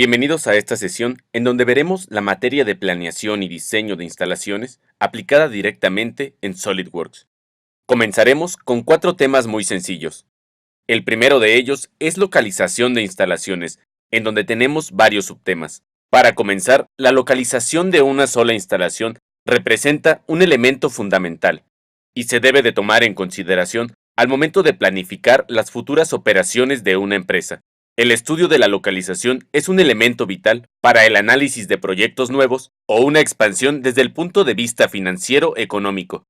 Bienvenidos a esta sesión en donde veremos la materia de planeación y diseño de instalaciones aplicada directamente en SolidWorks. Comenzaremos con 4 temas muy sencillos. El primero de ellos es localización de instalaciones, en donde tenemos varios subtemas. Para comenzar, la localización de una sola instalación representa un elemento fundamental y se debe de tomar en consideración al momento de planificar las futuras operaciones de una empresa. El estudio de la localización es un elemento vital para el análisis de proyectos nuevos o una expansión desde el punto de vista financiero-económico.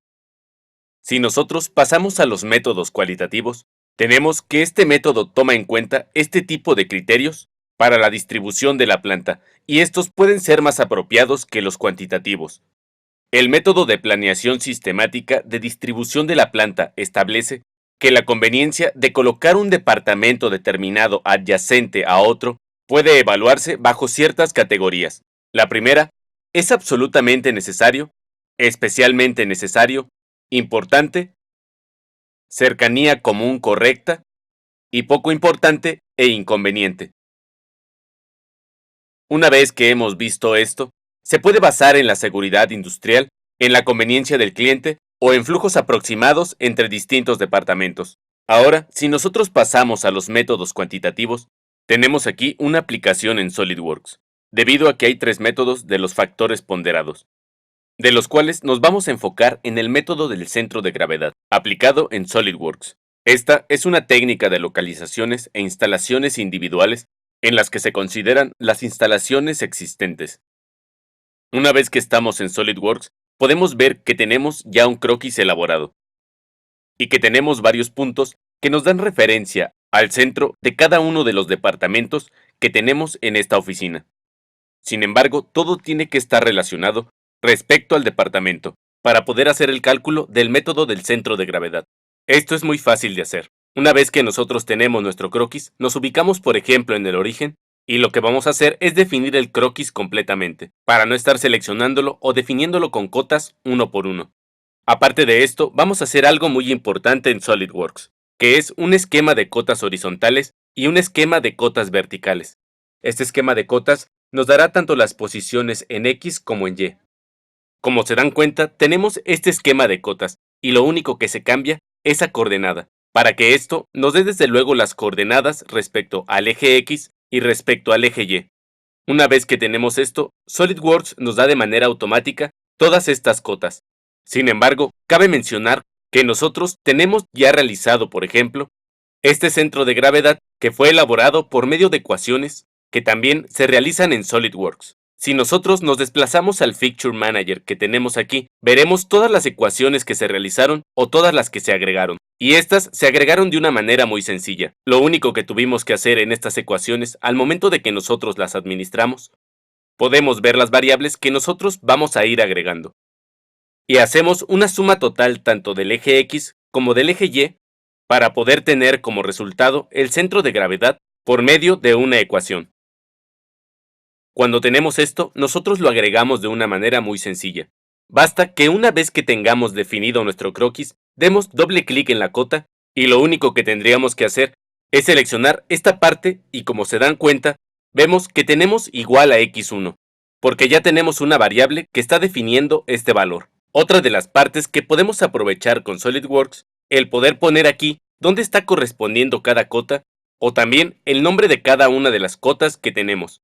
Si nosotros pasamos a los métodos cualitativos, tenemos que este método toma en cuenta este tipo de criterios para la distribución de la planta, y estos pueden ser más apropiados que los cuantitativos. El método de planeación sistemática de distribución de la planta establece que la conveniencia de colocar un departamento determinado adyacente a otro puede evaluarse bajo ciertas categorías. La primera es absolutamente necesario, especialmente necesario, importante, cercanía común correcta y poco importante e inconveniente. Una vez que hemos visto esto, se puede basar en la seguridad industrial, en la conveniencia del cliente o en flujos aproximados entre distintos departamentos. Ahora, si nosotros pasamos a los métodos cuantitativos, tenemos aquí una aplicación en SolidWorks, debido a que hay 3 métodos de los factores ponderados, de los cuales nos vamos a enfocar en el método del centro de gravedad, aplicado en SolidWorks. Esta es una técnica de localizaciones e instalaciones individuales en las que se consideran las instalaciones existentes. Una vez que estamos en SolidWorks, podemos ver que tenemos ya un croquis elaborado y que tenemos varios puntos que nos dan referencia al centro de cada uno de los departamentos que tenemos en esta oficina. Sin embargo, todo tiene que estar relacionado respecto al departamento para poder hacer el cálculo del método del centro de gravedad. Esto es muy fácil de hacer. Una vez que nosotros tenemos nuestro croquis, nos ubicamos por ejemplo en el origen y lo que vamos a hacer es definir el croquis completamente, para no estar seleccionándolo o definiéndolo con cotas uno por uno. Aparte de esto, vamos a hacer algo muy importante en SolidWorks, que es un esquema de cotas horizontales y un esquema de cotas verticales. Este esquema de cotas nos dará tanto las posiciones en X como en Y. Como se dan cuenta, tenemos este esquema de cotas, y lo único que se cambia es la coordenada, para que esto nos dé desde luego las coordenadas respecto al eje X y respecto al eje Y. Una vez que tenemos esto, SolidWorks nos da de manera automática todas estas cotas. Sin embargo, cabe mencionar que nosotros tenemos ya realizado, por ejemplo, este centro de gravedad que fue elaborado por medio de ecuaciones que también se realizan en SolidWorks. Si nosotros nos desplazamos al Fixture Manager que tenemos aquí, veremos todas las ecuaciones que se realizaron o todas las que se agregaron. Y estas se agregaron de una manera muy sencilla. Lo único que tuvimos que hacer en estas ecuaciones al momento de que nosotros las administramos, podemos ver las variables que nosotros vamos a ir agregando. Y hacemos una suma total tanto del eje X como del eje Y para poder tener como resultado el centro de gravedad por medio de una ecuación. Cuando tenemos esto, nosotros lo agregamos de una manera muy sencilla. Basta que una vez que tengamos definido nuestro croquis, demos doble clic en la cota y lo único que tendríamos que hacer es seleccionar esta parte y como se dan cuenta, vemos que tenemos igual a x1, porque ya tenemos una variable que está definiendo este valor. Otra de las partes que podemos aprovechar con SolidWorks, el poder poner aquí dónde está correspondiendo cada cota o también el nombre de cada una de las cotas que tenemos.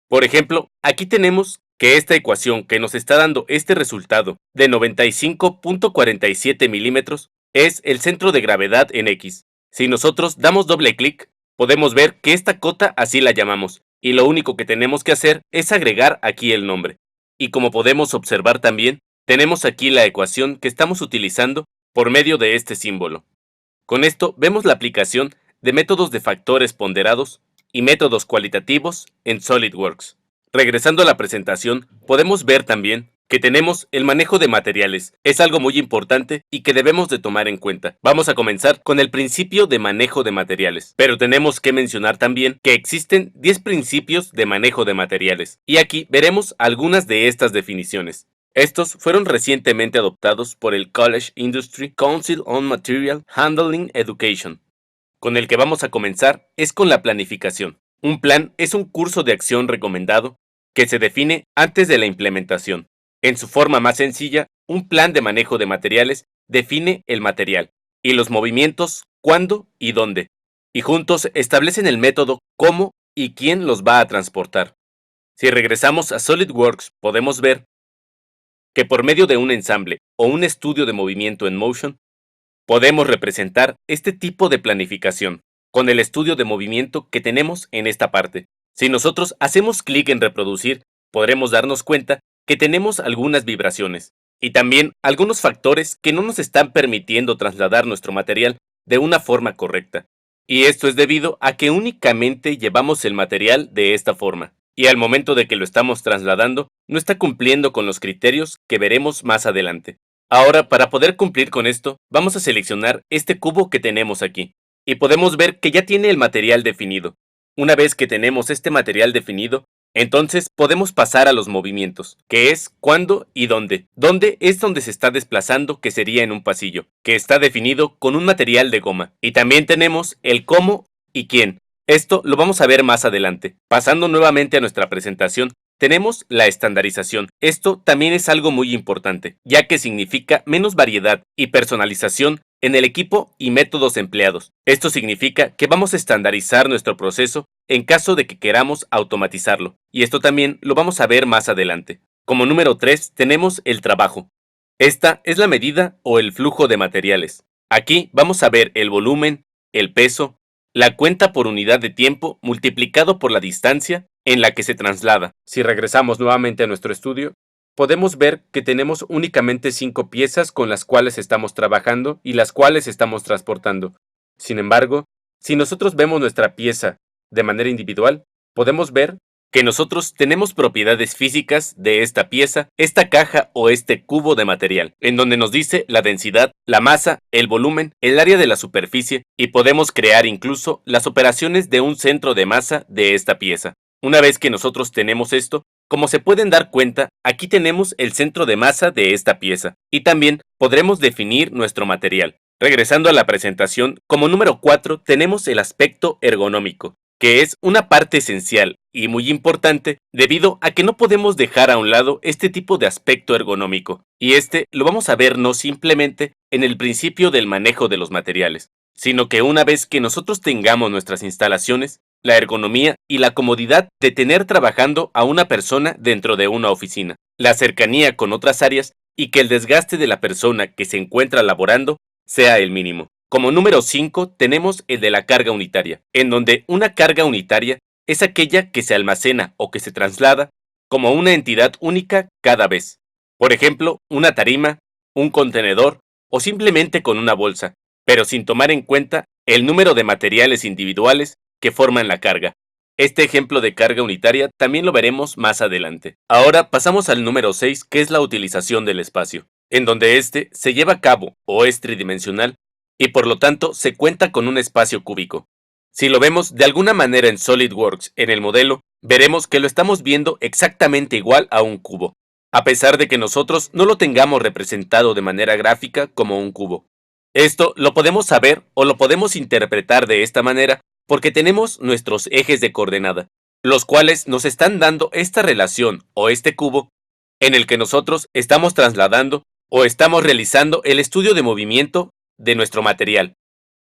Por ejemplo, aquí tenemos que esta ecuación que nos está dando este resultado de 95.47 milímetros es el centro de gravedad en X. Si nosotros damos doble clic, podemos ver que esta cota así la llamamos, y lo único que tenemos que hacer es agregar aquí el nombre. Y como podemos observar también, tenemos aquí la ecuación que estamos utilizando por medio de este símbolo. Con esto vemos la aplicación de métodos de factores ponderados y métodos cualitativos en SolidWorks. Regresando a la presentación, podemos ver también que tenemos el manejo de materiales. Es algo muy importante y que debemos de tomar en cuenta. Vamos a comenzar con el principio de manejo de materiales, pero tenemos que mencionar también que existen 10 principios de manejo de materiales, y aquí veremos algunas de estas definiciones. Estos fueron recientemente adoptados por el College Industry Council on Material Handling Education. Con el que vamos a comenzar es con la planificación. Un plan es un curso de acción recomendado que se define antes de la implementación. En su forma más sencilla, un plan de manejo de materiales define el material y los movimientos, cuándo y dónde, y juntos establecen el método, cómo y quién los va a transportar. Si regresamos a SolidWorks, podemos ver que por medio de un ensamble o un estudio de movimiento en Motion, podemos representar este tipo de planificación con el estudio de movimiento que tenemos en esta parte. Si nosotros hacemos clic en reproducir, podremos darnos cuenta que tenemos algunas vibraciones y también algunos factores que no nos están permitiendo trasladar nuestro material de una forma correcta. Y esto es debido a que únicamente llevamos el material de esta forma. Y al momento de que lo estamos trasladando, no está cumpliendo con los criterios que veremos más adelante. Ahora, para poder cumplir con esto, vamos a seleccionar este cubo que tenemos aquí. Y podemos ver que ya tiene el material definido. Una vez que tenemos este material definido, entonces podemos pasar a los movimientos, que es cuándo y dónde. Dónde es donde se está desplazando, que sería en un pasillo, que está definido con un material de goma. Y también tenemos el cómo y quién. Esto lo vamos a ver más adelante. Pasando nuevamente a nuestra presentación, tenemos la estandarización. Esto también es algo muy importante, ya que significa menos variedad y personalización en el equipo y métodos empleados. Esto significa que vamos a estandarizar nuestro proceso en caso de que queramos automatizarlo, y esto también lo vamos a ver más adelante. Como número 3 tenemos el trabajo. Esta es la medida o el flujo de materiales. Aquí vamos a ver el volumen, el peso, la cuenta por unidad de tiempo multiplicado por la distancia en la que se traslada. Si regresamos nuevamente a nuestro estudio, podemos ver que tenemos únicamente 5 piezas con las cuales estamos trabajando y las cuales estamos transportando. Sin embargo, si nosotros vemos nuestra pieza de manera individual, podemos ver que nosotros tenemos propiedades físicas de esta pieza, esta caja o este cubo de material, en donde nos dice la densidad, la masa, el volumen, el área de la superficie y podemos crear incluso las operaciones de un centro de masa de esta pieza. Una vez que nosotros tenemos esto, como se pueden dar cuenta, aquí tenemos el centro de masa de esta pieza y también podremos definir nuestro material. Regresando a la presentación, como número 4 tenemos el aspecto ergonómico, que es una parte esencial y muy importante debido a que no podemos dejar a un lado este tipo de aspecto ergonómico, y este lo vamos a ver no simplemente en el principio del manejo de los materiales, sino que una vez que nosotros tengamos nuestras instalaciones, la ergonomía y la comodidad de tener trabajando a una persona dentro de una oficina, la cercanía con otras áreas y que el desgaste de la persona que se encuentra laborando sea el mínimo. Como número 5 tenemos el de la carga unitaria, en donde una carga unitaria es aquella que se almacena o que se traslada como una entidad única cada vez. Por ejemplo, una tarima, un contenedor o simplemente con una bolsa, pero sin tomar en cuenta el número de materiales individuales que forman la carga. Este ejemplo de carga unitaria también lo veremos más adelante. Ahora pasamos al número 6, que es la utilización del espacio, en donde este se lleva a cabo o es tridimensional y por lo tanto se cuenta con un espacio cúbico. Si lo vemos de alguna manera en SolidWorks en el modelo, veremos que lo estamos viendo exactamente igual a un cubo, a pesar de que nosotros no lo tengamos representado de manera gráfica como un cubo. Esto lo podemos saber o lo podemos interpretar de esta manera porque tenemos nuestros ejes de coordenada, los cuales nos están dando esta relación o este cubo en el que nosotros estamos trasladando o estamos realizando el estudio de movimiento de nuestro material.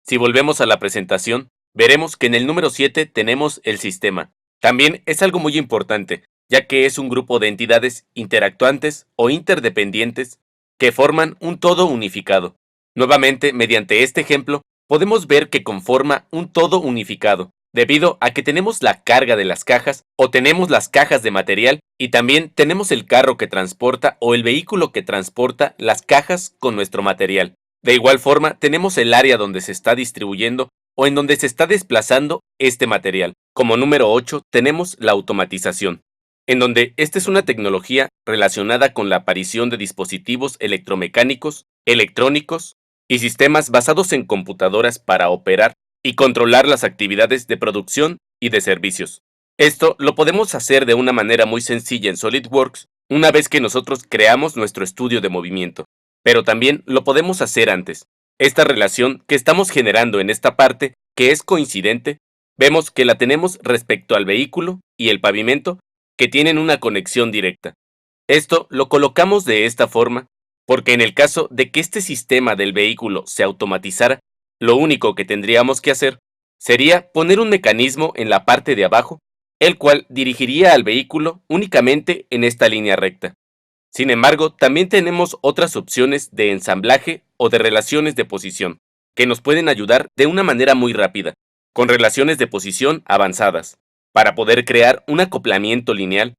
Si volvemos a la presentación, veremos que en el número 7 tenemos el sistema. También es algo muy importante, ya que es un grupo de entidades interactuantes o interdependientes que forman un todo unificado. Nuevamente, mediante este ejemplo, podemos ver que conforma un todo unificado, debido a que tenemos la carga de las cajas o tenemos las cajas de material y también tenemos el carro que transporta o el vehículo que transporta las cajas con nuestro material. De igual forma, tenemos el área donde se está distribuyendo o en donde se está desplazando este material. Como número 8 tenemos la automatización, en donde esta es una tecnología relacionada con la aparición de dispositivos electromecánicos, electrónicos y sistemas basados en computadoras para operar y controlar las actividades de producción y de servicios. Esto lo podemos hacer de una manera muy sencilla en SolidWorks una vez que nosotros creamos nuestro estudio de movimiento, pero también lo podemos hacer antes. Esta relación que estamos generando en esta parte, que es coincidente, Vemos que la tenemos respecto al vehículo y el pavimento, que tienen una conexión directa. Esto lo colocamos de esta forma porque en el caso de que este sistema del vehículo se automatizara, lo único que tendríamos que hacer sería poner un mecanismo en la parte de abajo, el cual dirigiría al vehículo únicamente en esta línea recta. Sin embargo, también tenemos otras opciones de ensamblaje o de relaciones de posición, que nos pueden ayudar de una manera muy rápida, con relaciones de posición avanzadas, para poder crear un acoplamiento lineal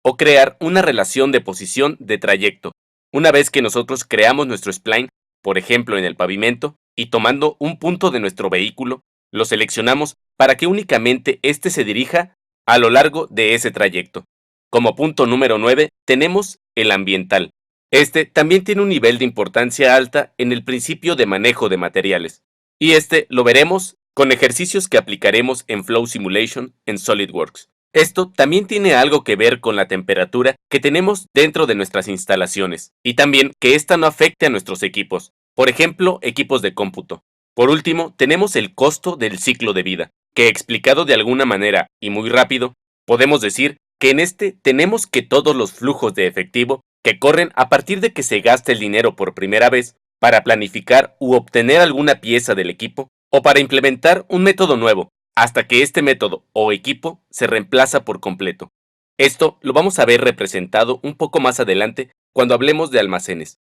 o crear una relación de posición de trayecto. Una vez que nosotros creamos nuestro spline, por ejemplo en el pavimento, y tomando un punto de nuestro vehículo, lo seleccionamos para que únicamente éste se dirija a lo largo de ese trayecto. Como punto número 9 tenemos el ambiental. Este también tiene un nivel de importancia alta en el principio de manejo de materiales, y este lo veremos con ejercicios que aplicaremos en Flow Simulation en SolidWorks. Esto también tiene algo que ver con la temperatura que tenemos dentro de nuestras instalaciones, y también que ésta no afecte a nuestros equipos, por ejemplo, equipos de cómputo. Por último, tenemos el costo del ciclo de vida, que explicado de alguna manera y muy rápido, podemos decir que en este tenemos que todos los flujos de efectivo que corren a partir de que se gasta el dinero por primera vez para planificar u obtener alguna pieza del equipo o para implementar un método nuevo, hasta que este método o equipo se reemplaza por completo. Esto lo vamos a ver representado un poco más adelante cuando hablemos de almacenes.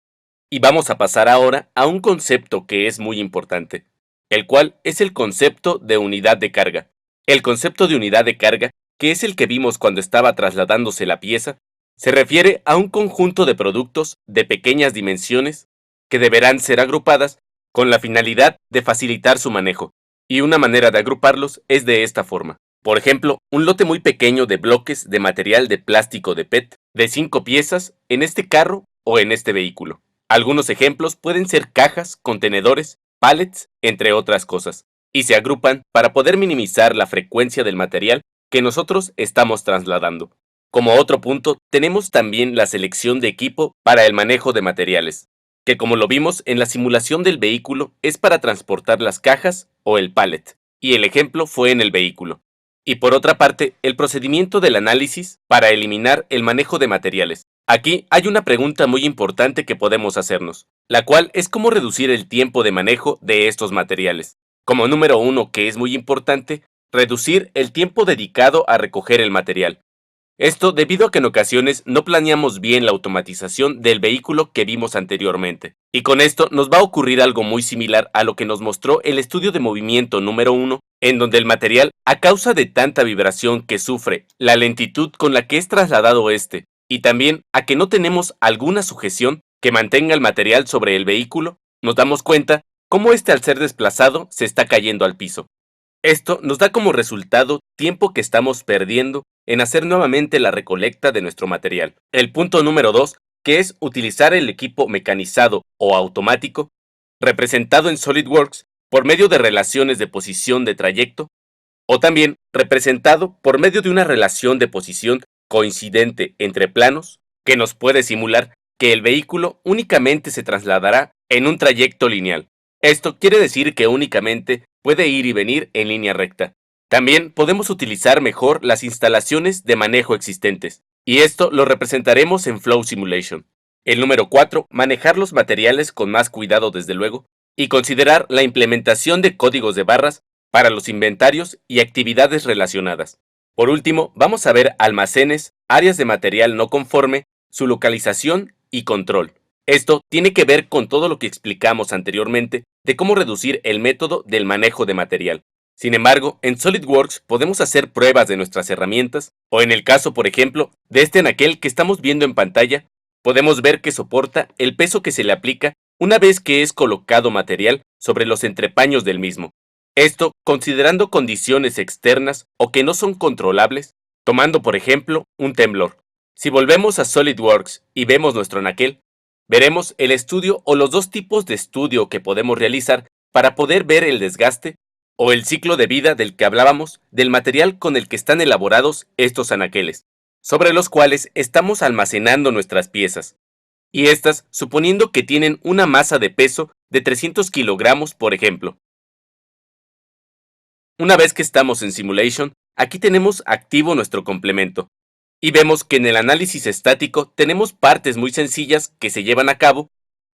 Y vamos a pasar ahora a un concepto que es muy importante, el cual es el concepto de unidad de carga. El concepto de unidad de carga, que es el que vimos cuando estaba trasladándose la pieza, se refiere a un conjunto de productos de pequeñas dimensiones que deberán ser agrupadas con la finalidad de facilitar su manejo, y una manera de agruparlos es de esta forma. Por ejemplo, un lote muy pequeño de bloques de material de plástico de PET de 5 piezas en este carro o en este vehículo. Algunos ejemplos pueden ser cajas, contenedores, pallets, entre otras cosas, y se agrupan para poder minimizar la frecuencia del material que nosotros estamos trasladando. Como otro punto, tenemos también la selección de equipo para el manejo de materiales, que como lo vimos en la simulación del vehículo es para transportar las cajas o el pallet, y el ejemplo fue en el vehículo. Y por otra parte, el procedimiento del análisis para eliminar el manejo de materiales. Aquí hay una pregunta muy importante que podemos hacernos, la cual es cómo reducir el tiempo de manejo de estos materiales. Como número uno, que es muy importante, reducir el tiempo dedicado a recoger el material. Esto debido a que en ocasiones no planeamos bien la automatización del vehículo que vimos anteriormente. Y con esto nos va a ocurrir algo muy similar a lo que nos mostró el estudio de movimiento número 1, en donde el material, a causa de tanta vibración que sufre, la lentitud con la que es trasladado este, y también a que no tenemos alguna sujeción que mantenga el material sobre el vehículo, nos damos cuenta cómo este al ser desplazado se está cayendo al piso. Esto nos da como resultado tiempo que estamos perdiendo en hacer nuevamente la recolecta de nuestro material. El punto número 2, que es utilizar el equipo mecanizado o automático, representado en SolidWorks por medio de relaciones de posición de trayecto, o también representado por medio de una relación de posición coincidente entre planos, que nos puede simular que el vehículo únicamente se trasladará en un trayecto lineal. Esto quiere decir que únicamente puede ir y venir en línea recta. También podemos utilizar mejor las instalaciones de manejo existentes, y esto lo representaremos en Flow Simulation. El número 4, manejar los materiales con más cuidado desde luego, y considerar la implementación de códigos de barras para los inventarios y actividades relacionadas. Por último, vamos a ver almacenes, áreas de material no conforme, su localización y control. Esto tiene que ver con todo lo que explicamos anteriormente de cómo reducir el método del manejo de material. Sin embargo, en SolidWorks podemos hacer pruebas de nuestras herramientas, o en el caso, por ejemplo, de este anaquel que estamos viendo en pantalla, podemos ver que soporta el peso que se le aplica una vez que es colocado material sobre los entrepaños del mismo. Esto considerando condiciones externas o que no son controlables, tomando por ejemplo un temblor. Si volvemos a SolidWorks y vemos nuestro anaquel, veremos el estudio o los dos tipos de estudio que podemos realizar para poder ver el desgaste o el ciclo de vida del que hablábamos del material con el que están elaborados estos anaqueles, sobre los cuales estamos almacenando nuestras piezas, y estas suponiendo que tienen una masa de peso de 300 kilogramos, por ejemplo. Una vez que estamos en Simulation, aquí tenemos activo nuestro complemento. Y vemos que en el análisis estático tenemos partes muy sencillas que se llevan a cabo,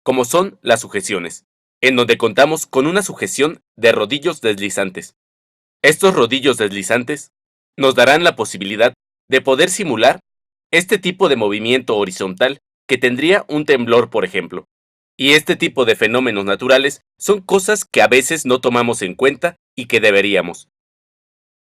como son las sujeciones, en donde contamos con una sujeción de rodillos deslizantes. Estos rodillos deslizantes nos darán la posibilidad de poder simular este tipo de movimiento horizontal que tendría un temblor, por ejemplo. Y este tipo de fenómenos naturales son cosas que a veces no tomamos en cuenta y que deberíamos.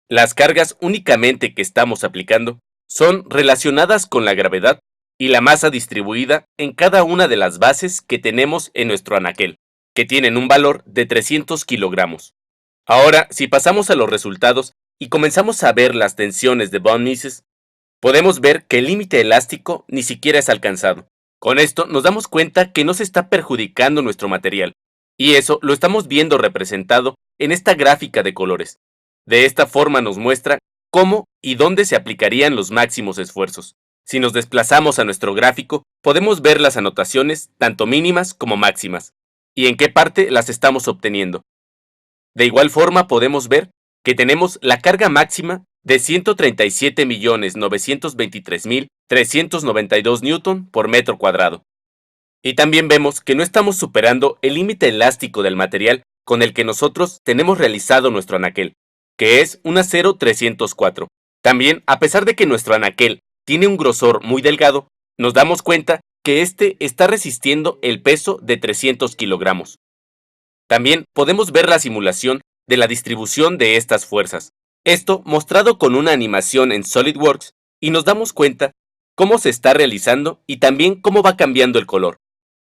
Las cargas únicamente que estamos aplicando son relacionadas con la gravedad y la masa distribuida en cada una de las bases que tenemos en nuestro anaquel, que tienen un valor de 300 kilogramos. Ahora, si pasamos a los resultados y comenzamos a ver las tensiones de von Mises, podemos ver que el límite elástico ni siquiera es alcanzado. Con esto nos damos cuenta que no se está perjudicando nuestro material, y eso lo estamos viendo representado en esta gráfica de colores. De esta forma nos muestra cómo y dónde se aplicarían los máximos esfuerzos. Si nos desplazamos a nuestro gráfico, podemos ver las anotaciones tanto mínimas como máximas, y en qué parte las estamos obteniendo. De igual forma podemos ver que tenemos la carga máxima de 137.923.392 newton por metro cuadrado. Y también vemos que no estamos superando el límite elástico del material con el que nosotros tenemos realizado nuestro anaquel, que es un acero 304. También, a pesar de que nuestro anaquel tiene un grosor muy delgado, nos damos cuenta que este está resistiendo el peso de 300 kilogramos. También podemos ver la simulación de la distribución de estas fuerzas. Esto mostrado con una animación en SolidWorks, y nos damos cuenta cómo se está realizando y también cómo va cambiando el color.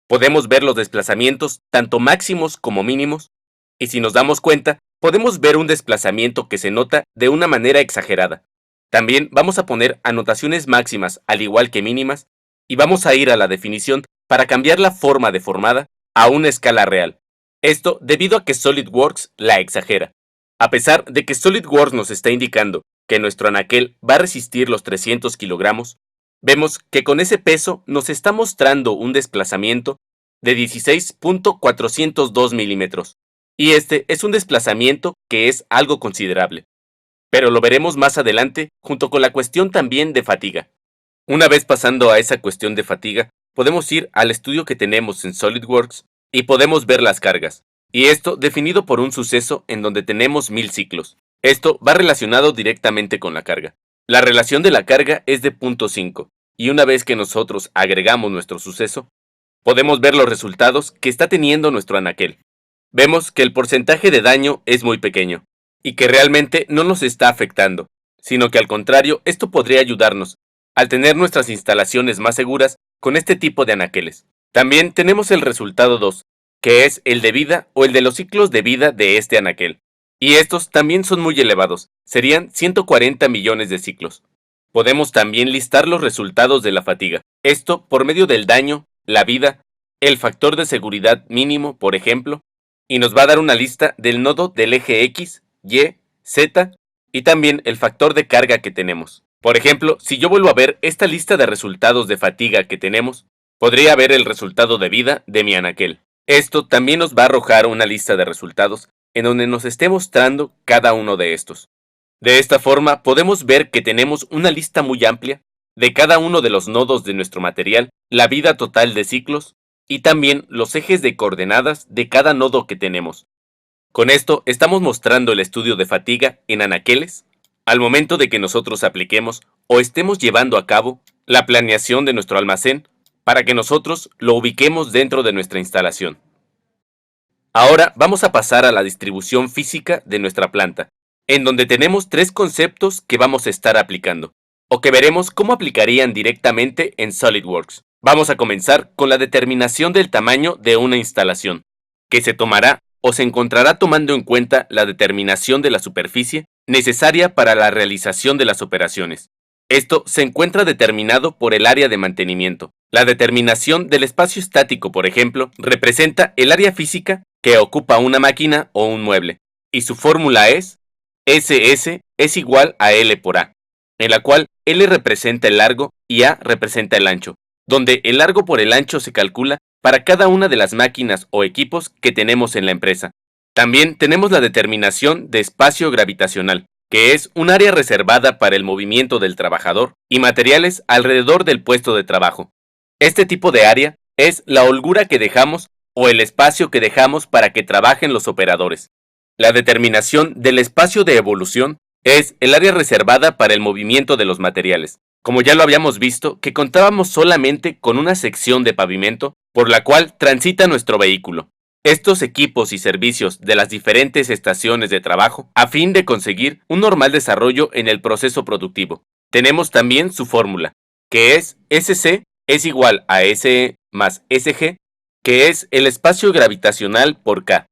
Podemos ver los desplazamientos tanto máximos como mínimos, y si nos damos cuenta, podemos ver un desplazamiento que se nota de una manera exagerada. También vamos a poner anotaciones máximas al igual que mínimas, y vamos a ir a la definición para cambiar la forma deformada a una escala real. Esto debido a que SolidWorks la exagera. A pesar de que SolidWorks nos está indicando que nuestro anaquel va a resistir los 300 kilogramos, vemos que con ese peso nos está mostrando un desplazamiento de 16.402 milímetros, y este es un desplazamiento que es algo considerable. Pero lo veremos más adelante junto con la cuestión también de fatiga. Una vez pasando a esa cuestión de fatiga, podemos ir al estudio que tenemos en SolidWorks y podemos ver las cargas, y esto definido por un suceso en donde tenemos 1000 ciclos. Esto va relacionado directamente con la carga. La relación de la carga es de 0.5, y una vez que nosotros agregamos nuestro suceso, podemos ver los resultados que está teniendo nuestro anaquel. Vemos que el porcentaje de daño es muy pequeño, y que realmente no nos está afectando, sino que al contrario, esto podría ayudarnos al tener nuestras instalaciones más seguras con este tipo de anaqueles. También tenemos el resultado 2, que es el de vida o el de los ciclos de vida de este anaquel. Y estos también son muy elevados, serían 140 millones de ciclos. Podemos también listar los resultados de la fatiga, esto por medio del daño, la vida, el factor de seguridad mínimo, por ejemplo, y nos va a dar una lista del nodo del eje X, Y, Z y también el factor de carga que tenemos. Por ejemplo, si yo vuelvo a ver esta lista de resultados de fatiga que tenemos, podría ver el resultado de vida de mi anaquel. Esto también nos va a arrojar una lista de resultados en donde nos esté mostrando cada uno de estos. De esta forma podemos ver que tenemos una lista muy amplia de cada uno de los nodos de nuestro material, la vida total de ciclos y también los ejes de coordenadas de cada nodo que tenemos. Con esto estamos mostrando el estudio de fatiga en anaqueles al momento de que nosotros apliquemos o estemos llevando a cabo la planeación de nuestro almacén para que nosotros lo ubiquemos dentro de nuestra instalación. Ahora vamos a pasar a la distribución física de nuestra planta, en donde tenemos tres conceptos que vamos a estar aplicando, o que veremos cómo aplicarían directamente en SolidWorks. Vamos a comenzar con la determinación del tamaño de una instalación, que se tomará o se encontrará tomando en cuenta la determinación de la superficie necesaria para la realización de las operaciones. Esto se encuentra determinado por el área de mantenimiento. La determinación del espacio estático, por ejemplo, representa el área física que ocupa una máquina o un mueble, y su fórmula es SS es igual a L por A, en la cual L representa el largo y A representa el ancho, donde el largo por el ancho se calcula para cada una de las máquinas o equipos que tenemos en la empresa. También tenemos la determinación de espacio gravitacional, que es un área reservada para el movimiento del trabajador y materiales alrededor del puesto de trabajo. Este tipo de área es la holgura que dejamos o el espacio que dejamos para que trabajen los operadores. La determinación del espacio de evolución es el área reservada para el movimiento de los materiales. Como ya lo habíamos visto, que contábamos solamente con una sección de pavimento por la cual transita nuestro vehículo. Estos equipos y servicios de las diferentes estaciones de trabajo a fin de conseguir un normal desarrollo en el proceso productivo. Tenemos también su fórmula, que es SC es igual a SE más SG, que es el espacio gravitacional por K.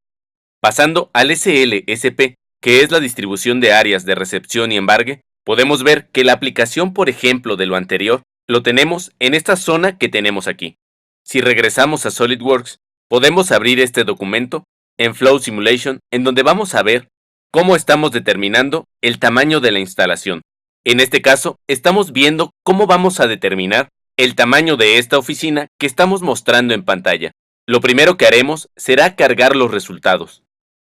Pasando al SL-SP, que es la distribución de áreas de recepción y embargue, podemos ver que la aplicación, por ejemplo, de lo anterior, lo tenemos en esta zona que tenemos aquí. Si regresamos a SolidWorks, podemos abrir este documento en Flow Simulation, en donde vamos a ver cómo estamos determinando el tamaño de la instalación. En este caso, estamos viendo cómo vamos a determinar el tamaño de esta oficina que estamos mostrando en pantalla. Lo primero que haremos será cargar los resultados.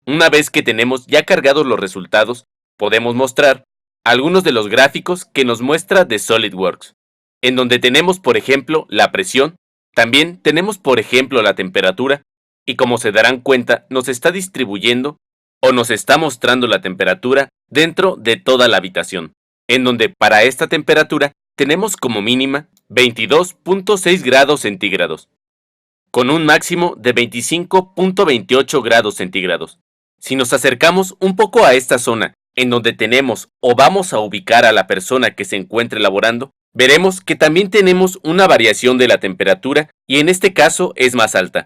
Una vez que tenemos ya cargados los resultados, podemos mostrar algunos de los gráficos que nos muestra de SolidWorks, en donde tenemos, por ejemplo, la presión, también tenemos, por ejemplo, la temperatura, y como se darán cuenta, nos está distribuyendo o nos está mostrando la temperatura dentro de toda la habitación, en donde para esta temperatura tenemos como mínima 22.6 grados centígrados, con un máximo de 25.28 grados centígrados. Si nos acercamos un poco a esta zona, en donde tenemos o vamos a ubicar a la persona que se encuentre laborando, veremos que también tenemos una variación de la temperatura y en este caso es más alta.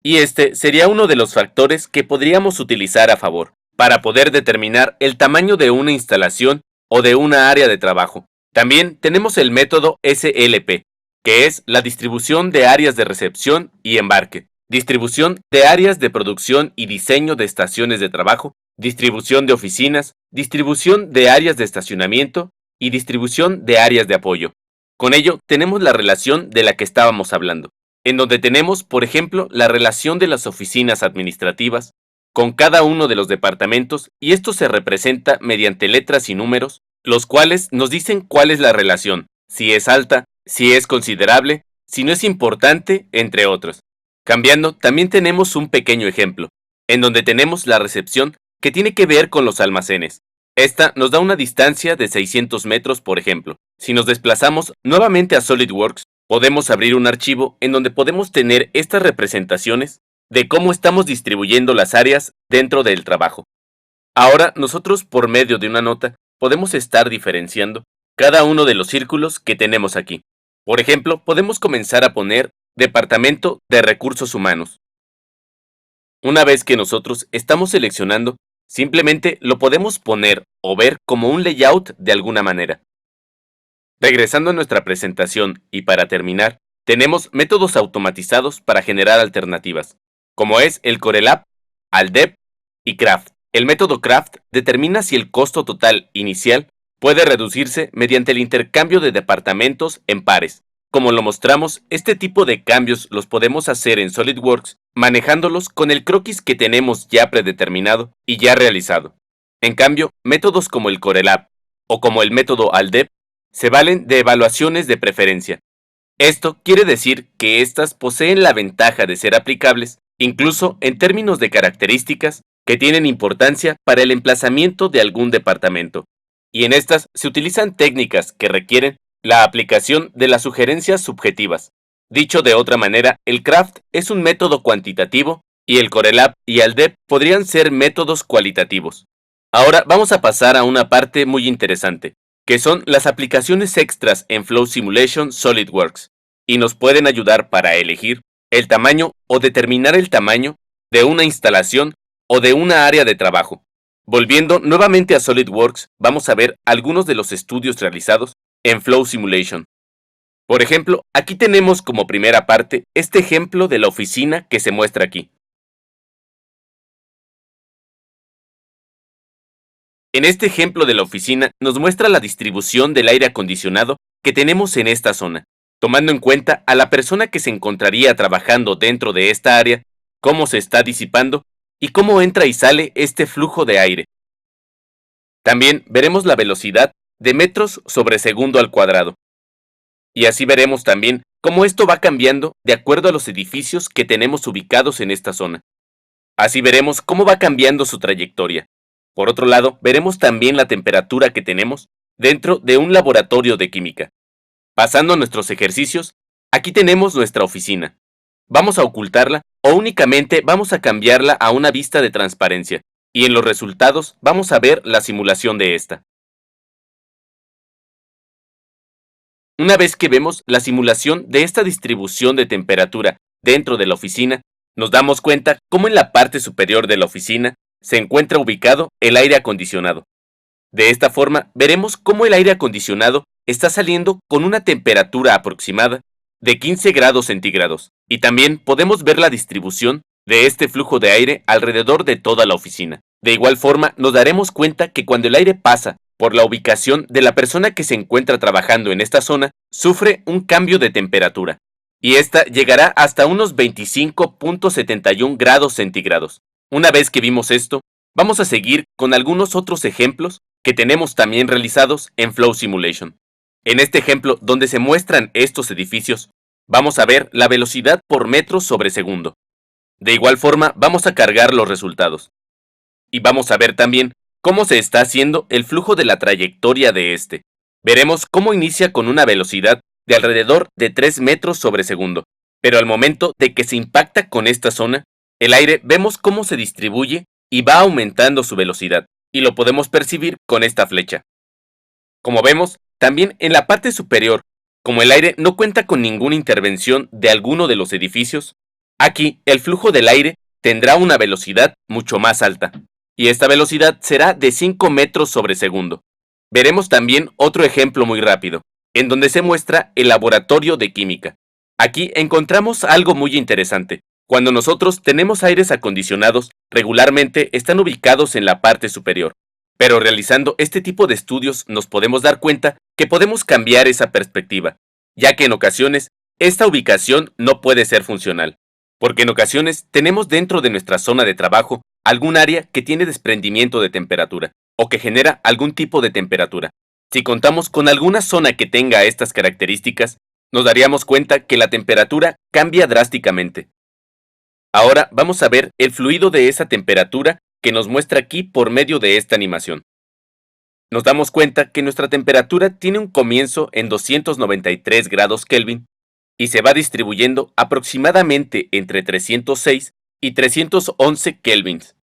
Y este sería uno de los factores que podríamos utilizar a favor, para poder determinar el tamaño de una instalación o de una área de trabajo. También tenemos el método SLP, que es la distribución de áreas de recepción y embarque, distribución de áreas de producción y diseño de estaciones de trabajo, distribución de oficinas, distribución de áreas de estacionamiento y distribución de áreas de apoyo. Con ello tenemos la relación de la que estábamos hablando, en donde tenemos, por ejemplo, la relación de las oficinas administrativas con cada uno de los departamentos, y esto se representa mediante letras y números, los cuales nos dicen cuál es la relación, si es alta, si es considerable, si no es importante, entre otros. Cambiando, también tenemos un pequeño ejemplo, en donde tenemos la recepción que tiene que ver con los almacenes. Esta nos da una distancia de 600 metros, por ejemplo. Si nos desplazamos nuevamente a SolidWorks, podemos abrir un archivo en donde podemos tener estas representaciones de cómo estamos distribuyendo las áreas dentro del trabajo. Ahora nosotros, por medio de una nota, podemos estar diferenciando cada uno de los círculos que tenemos aquí. Por ejemplo, podemos comenzar a poner Departamento de Recursos Humanos. Una vez que nosotros estamos seleccionando, simplemente lo podemos poner o ver como un layout de alguna manera. Regresando a nuestra presentación y para terminar, tenemos métodos automatizados para generar alternativas, como es el Corelab, Aldep y Craft. El método Craft determina si el costo total inicial puede reducirse mediante el intercambio de departamentos en pares. Como lo mostramos, este tipo de cambios los podemos hacer en SolidWorks manejándolos con el croquis que tenemos ya predeterminado y ya realizado. En cambio, métodos como el Corelab o como el método Aldep se valen de evaluaciones de preferencia. Esto quiere decir que éstas poseen la ventaja de ser aplicables incluso en términos de características que tienen importancia para el emplazamiento de algún departamento, y en estas se utilizan técnicas que requieren la aplicación de las sugerencias subjetivas. Dicho de otra manera, el Craft es un método cuantitativo y el Corelab y Aldep podrían ser métodos cualitativos. Ahora vamos a pasar a una parte muy interesante, que son las aplicaciones extras en Flow Simulation SolidWorks, y nos pueden ayudar para elegir el tamaño o determinar el tamaño de una instalación o de una área de trabajo. Volviendo nuevamente a SolidWorks, vamos a ver algunos de los estudios realizados en Flow Simulation. Por ejemplo, aquí tenemos como primera parte este ejemplo de la oficina que se muestra aquí. En este ejemplo de la oficina nos muestra la distribución del aire acondicionado que tenemos en esta zona, tomando en cuenta a la persona que se encontraría trabajando dentro de esta área, cómo se está disipando y cómo entra y sale este flujo de aire. También veremos la velocidad de metros sobre segundo al cuadrado. Y así veremos también cómo esto va cambiando de acuerdo a los edificios que tenemos ubicados en esta zona. Así veremos cómo va cambiando su trayectoria. Por otro lado, veremos también la temperatura que tenemos dentro de un laboratorio de química. Pasando a nuestros ejercicios, aquí tenemos nuestra oficina. Vamos a ocultarla o únicamente vamos a cambiarla a una vista de transparencia, y en los resultados vamos a ver la simulación de esta. Una vez que vemos la simulación de esta distribución de temperatura dentro de la oficina, nos damos cuenta cómo en la parte superior de la oficina se encuentra ubicado el aire acondicionado. De esta forma, veremos cómo el aire acondicionado está saliendo con una temperatura aproximada de 15 grados centígrados, y también podemos ver la distribución de este flujo de aire alrededor de toda la oficina. De igual forma, nos daremos cuenta que cuando el aire pasa por la ubicación de la persona que se encuentra trabajando en esta zona, sufre un cambio de temperatura, y esta llegará hasta unos 25.71 grados centígrados. Una vez que vimos esto, vamos a seguir con algunos otros ejemplos que tenemos también realizados en Flow Simulation. En este ejemplo, donde se muestran estos edificios, vamos a ver la velocidad por metro sobre segundo. De igual forma, vamos a cargar los resultados. Y vamos a ver también cómo se está haciendo el flujo de la trayectoria de este. Veremos cómo inicia con una velocidad de alrededor de 3 metros sobre segundo, pero al momento de que se impacta con esta zona, el aire vemos cómo se distribuye y va aumentando su velocidad, y lo podemos percibir con esta flecha. Como vemos, también en la parte superior, como el aire no cuenta con ninguna intervención de alguno de los edificios, aquí el flujo del aire tendrá una velocidad mucho más alta, y esta velocidad será de 5 metros sobre segundo. Veremos también otro ejemplo muy rápido, en donde se muestra el laboratorio de química. Aquí encontramos algo muy interesante. Cuando nosotros tenemos aires acondicionados, regularmente están ubicados en la parte superior. Pero realizando este tipo de estudios nos podemos dar cuenta que podemos cambiar esa perspectiva, ya que en ocasiones esta ubicación no puede ser funcional, porque en ocasiones tenemos dentro de nuestra zona de trabajo algún área que tiene desprendimiento de temperatura, o que genera algún tipo de temperatura. Si contamos con alguna zona que tenga estas características, nos daríamos cuenta que la temperatura cambia drásticamente. Ahora vamos a ver el fluido de esa temperatura que nos muestra aquí por medio de esta animación. Nos damos cuenta que nuestra temperatura tiene un comienzo en 293 grados Kelvin y se va distribuyendo aproximadamente entre 306 y 311 kelvins.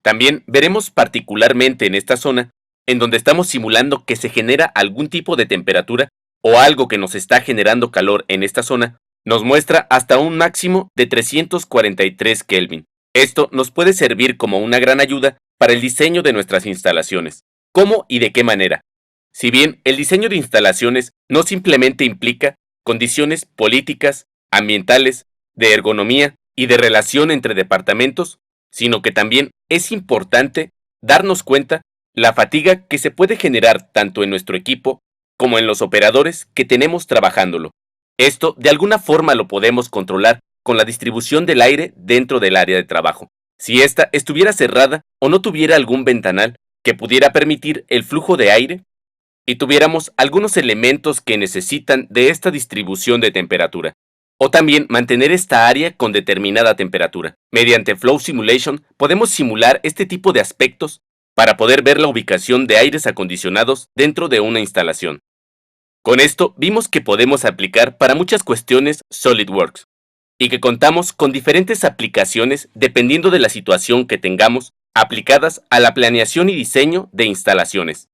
También veremos particularmente en esta zona, en donde estamos simulando que se genera algún tipo de temperatura o algo que nos está generando calor en esta zona, nos muestra hasta un máximo de 343 Kelvin. Esto nos puede servir como una gran ayuda para el diseño de nuestras instalaciones. ¿Cómo y de qué manera? Si bien el diseño de instalaciones no simplemente implica condiciones políticas, ambientales, de ergonomía y de relación entre departamentos, sino que también es importante darnos cuenta la fatiga que se puede generar tanto en nuestro equipo como en los operadores que tenemos trabajándolo. Esto de alguna forma lo podemos controlar con la distribución del aire dentro del área de trabajo. Si ésta estuviera cerrada o no tuviera algún ventanal que pudiera permitir el flujo de aire, y tuviéramos algunos elementos que necesitan de esta distribución de temperatura, o también mantener esta área con determinada temperatura. Mediante Flow Simulation podemos simular este tipo de aspectos para poder ver la ubicación de aires acondicionados dentro de una instalación. Con esto vimos que podemos aplicar para muchas cuestiones SolidWorks, y que contamos con diferentes aplicaciones dependiendo de la situación que tengamos aplicadas a la planeación y diseño de instalaciones.